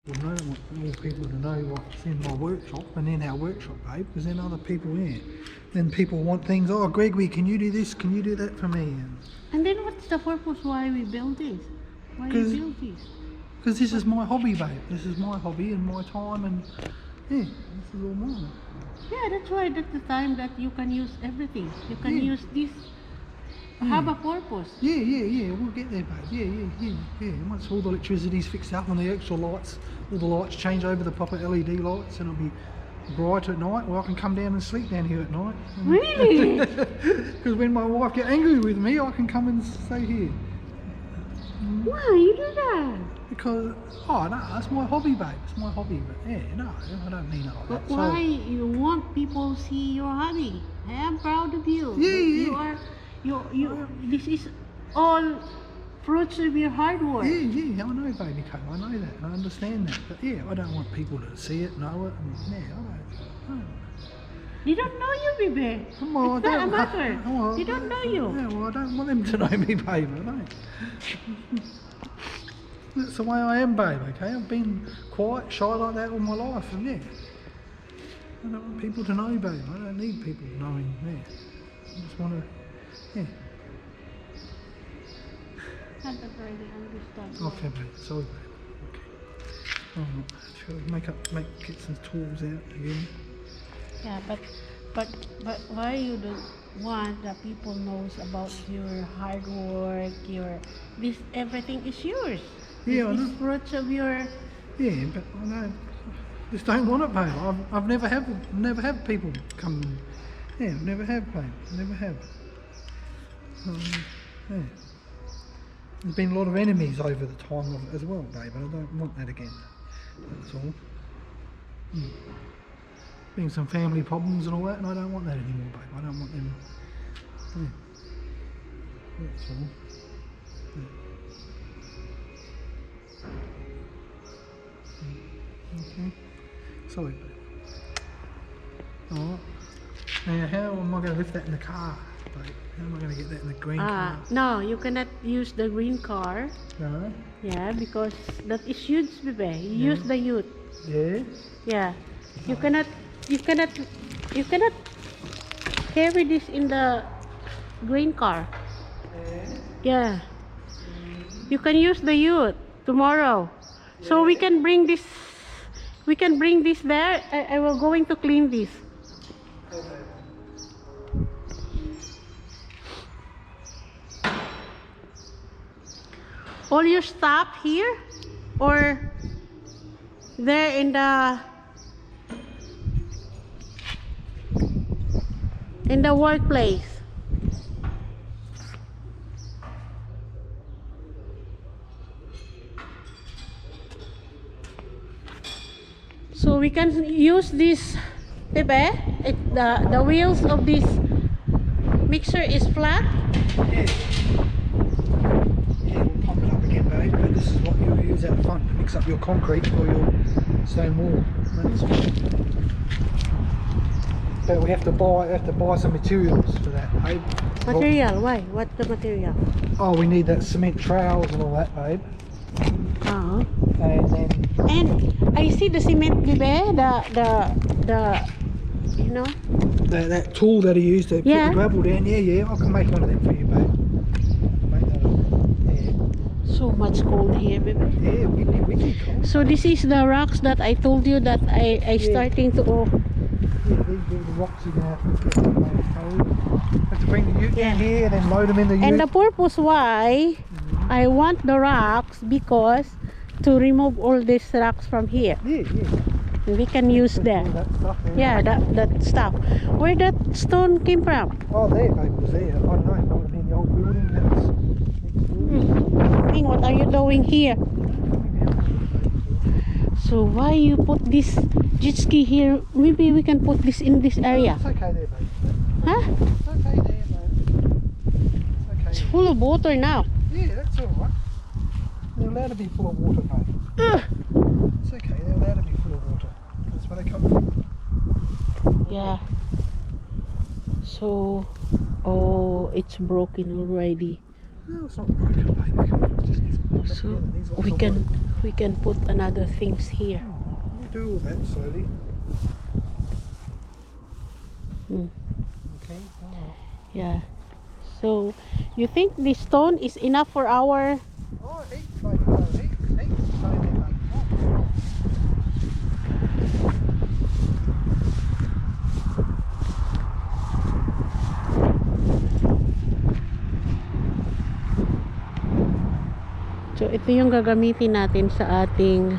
I don't want more people to know what's in my workshop and in our workshop, babe, because then other people there. Then people want things, oh, Gregory, can you do this? Can you do that for me? And then what's the purpose why we build this? Why you build this? Because this is my hobby, babe. This is my hobby and my time, and yeah, this is all mine. Yeah, that's why that's the time that you can use everything. You can Yeah. use this, have a purpose. Yeah, we'll get there, babe. Yeah. Once all the electricity's fixed up and the extra lights, all the lights change over the proper LED lights and it'll be bright at night, well, I can come down and sleep down here at night. Really? Because when my wife get angry with me, I can come and stay here. Why you do that? Because, oh no, that's my hobby, babe. It's my hobby, but yeah, no, I don't mean it like But that. why you want people to see your hobby? I am proud of you. Yeah. This is all fruits of your hard work. Yeah, I know, baby Kate, I know that, I understand that, but yeah, I don't want people to see it, know it, and yeah, I don't. They don't know you, baby. Well, It's not a matter. well, They don't know you. Yeah, well, I don't want them to know me, babe, I don't. That's the way I am, babe, okay? I've been quiet, shy like that all my life, and yeah. I don't want people to know, babe. I don't need people knowing, yeah. I just want to, yeah. I don't really understand. Okay, babe, sorry, babe. Okay. Shall we get some tools out again? Yeah, but why you don't want that people knows about your hard work, this everything is yours. Yeah, I This know. is fruits of your. Yeah, but I know. Just don't want it, babe. I've never had people come. Yeah, I've never had, babe. Never have. Yeah. There's been a lot of enemies over the time of it as well, babe, and I don't want that again. That's all. Been some family problems and all that, and I don't want that anymore, babe. I don't want them. Yeah. That's all. Yeah. Okay. Sorry, babe. Alright. Now, how am I going to lift that in the car, babe? How am I going to get that in the green car? No, you cannot use the green car. No? Yeah, because that is huge, baby. You use the youth. Yeah? Yeah, you cannot carry this in the green car. Yeah, you can use the youth tomorrow. So we can bring this. We can bring this there. I will going to clean this. All your stuff here or there in the workplace. So we can use this, baby. The wheels of this mixer is flat. Yeah. Yeah, we'll pump it up again, babe, but this is what you'll use at the front to mix up your concrete for your stone wall. That's but we have to buy some materials for that, babe. Material? Why? What's the material? Oh, we need that cement trowels and all that, babe. Uh-huh. And then And I see the cement, baby. The you know. that tool that he used to put Yeah. the gravel down. Yeah, I can make one of them for you, babe. Make that up. So much cold here, baby. Yeah, wicked cold. So this is the rocks that I told you that I starting to. Oh, Yeah, these are the rocks you're gonna have to get have to bring the ute Yeah. down here and then load them in the ute. and the purpose why I want the rocks because to remove all these rocks from here. Yeah. We can use All that. that stuff there. Yeah, that stuff. Where that stone came from? Oh, there, babe, it was there. I don't know, it might have been the old building that's next door. Ning, what are you doing here? So why you put this jet ski here? Maybe we can put this in this area. It's okay there, babe. Huh? It's okay there, babe. It's It's okay. full of water now. Yeah, that's alright. They're allowed to be full of water, babe. Ugh. It's okay, they're allowed to be full of water. That's where they come from. Yeah. So, oh, it's broken already. No, it's not broken, babe. Come on, just get some So together. These lots we of can wood. we can put another things here. We'll do all that slowly. Mm. Okay. Alright. Yeah. So, you think this stone is enough for our... Oh, eat, baby, go, eat, stay there, mate. So, ito yung gagamitin natin sa ating